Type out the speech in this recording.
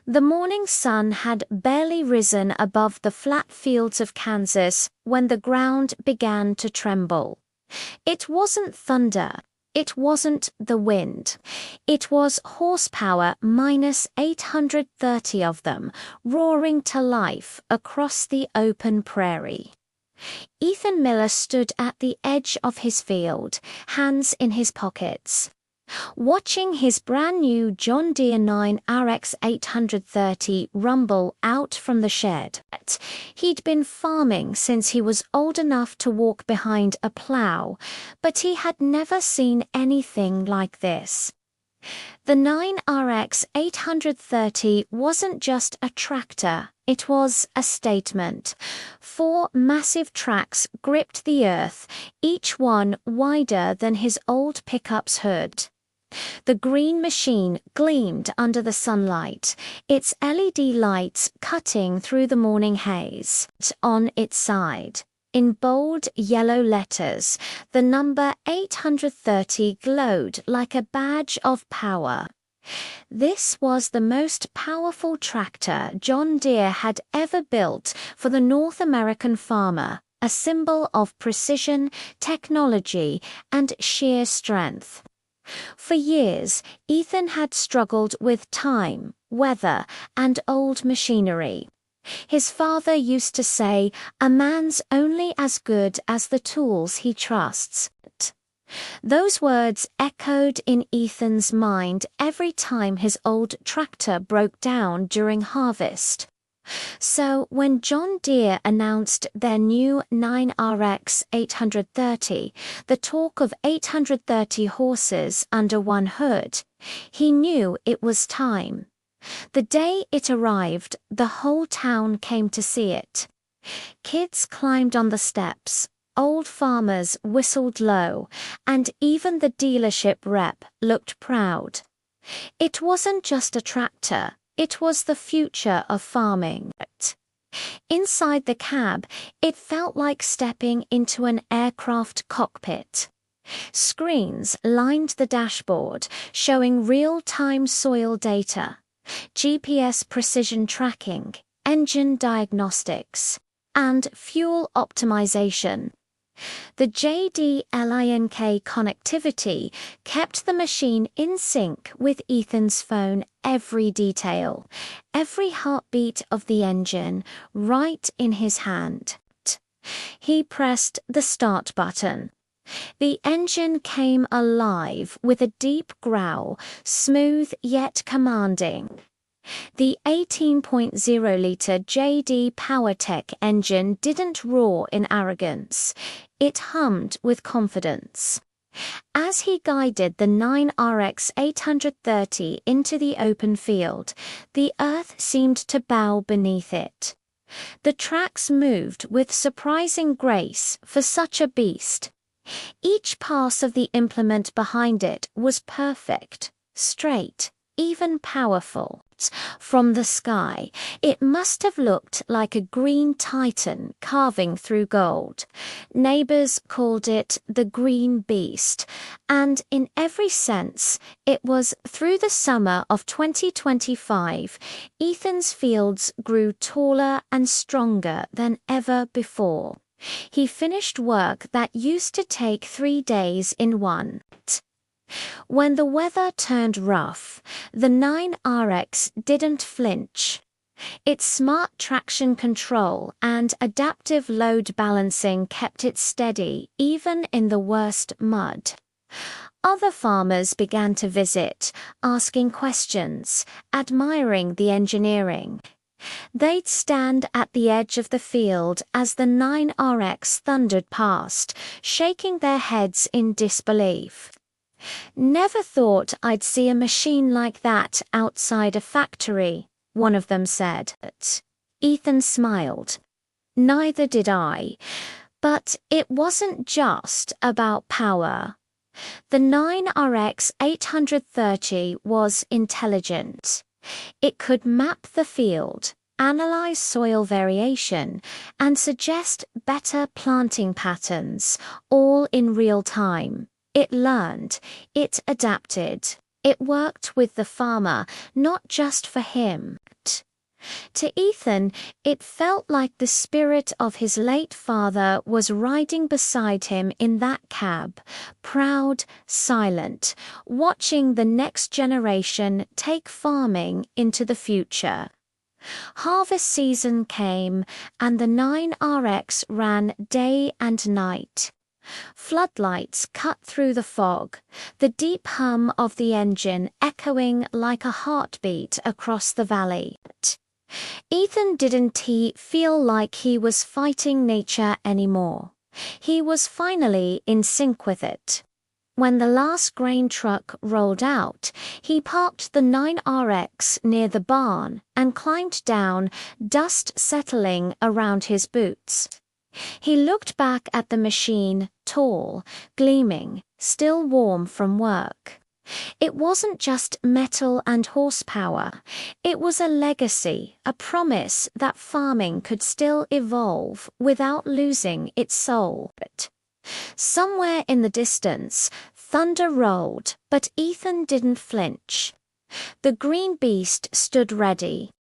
The morning sun had barely risen above the flat fields of Kansas when the ground began to tremble. It wasn't thunder. It wasn't the wind. It was horsepower minus 830 of them, roaring to life across the open prairie. Ethan Miller stood at the edge of his field, hands in his pockets. Watching his brand new John Deere 9RX 830 rumble out from the shed. He'd been farming since he was old enough to walk behind a plow, but he had never seen anything like this. The 9RX 830 wasn't just a tractor, it was a statement. 4 massive tracks gripped the earth, each one wider than his old pickup's hood. The green machine gleamed under the sunlight, its LED lights cutting through the morning haze. On its side, in bold yellow letters, the number 830 glowed like a badge of power. This was the most powerful tractor John Deere had ever built for the North American farmer, a symbol of precision, technology, and sheer strength. For years, Ethan had struggled with time, weather, and old machinery. His father used to say, "A man's only as good as the tools he trusts." Those words echoed in Ethan's mind every time his old tractor broke down during harvest. So when John Deere announced their new 9RX 830, the talk of 830 horses under one hood, he knew it was time. The day it arrived, the whole town came to see it. Kids climbed on the steps, old farmers whistled low, and even the dealership rep looked proud. It wasn't just a tractor. It was the future of farming. Inside the cab, it felt like stepping into an aircraft cockpit. Screens lined the dashboard, showing real-time soil data, GPS precision tracking, engine diagnostics, and fuel optimization. The JD-Link connectivity kept the machine in sync with Ethan's phone, every detail, every heartbeat of the engine, right in his hand. He pressed the start button. The engine came alive with a deep growl, smooth yet commanding. The 18.0-liter JD PowerTech engine didn't roar in arrogance. It hummed with confidence. As he guided the 9RX 830 into the open field, the earth seemed to bow beneath it. The tracks moved with surprising grace for such a beast. Each pass of the implement behind it was perfect, straight, even powerful. From the sky, it must have looked like a green titan carving through gold. Neighbors called it the Green Beast, and in every sense, it was through the summer of 2025, Ethan's fields grew taller and stronger than ever before. He finished work that used to take 3 days in one. When the weather turned rough, the 9RX didn't flinch. Its smart traction control and adaptive load balancing kept it steady even in the worst mud. Other farmers began to visit, asking questions, admiring the engineering. They'd stand at the edge of the field as the 9RX thundered past, shaking their heads in disbelief. "Never thought I'd see a machine like that outside a factory," one of them said. Ethan smiled. "Neither did I. But it wasn't just about power. The 9RX 830 was intelligent. It could map the field, analyze soil variation, and suggest better planting patterns, all in real time. It learned, it adapted, it worked with the farmer, not just for him. To Ethan, it felt like the spirit of his late father was riding beside him in that cab, proud, silent, watching the next generation take farming into the future. Harvest season came, and the 9RX ran day and night. Floodlights cut through the fog, the deep hum of the engine echoing like a heartbeat across the valley. Ethan didn't feel like he was fighting nature anymore. He was finally in sync with it. When the last grain truck rolled out, he parked the 9RX near the barn and climbed down, dust settling around his boots. He looked back at the machine, tall, gleaming, still warm from work. It wasn't just metal and horsepower. It was a legacy, a promise that farming could still evolve without losing its soul. But somewhere in the distance, thunder rolled, but Ethan didn't flinch. The green beast stood ready,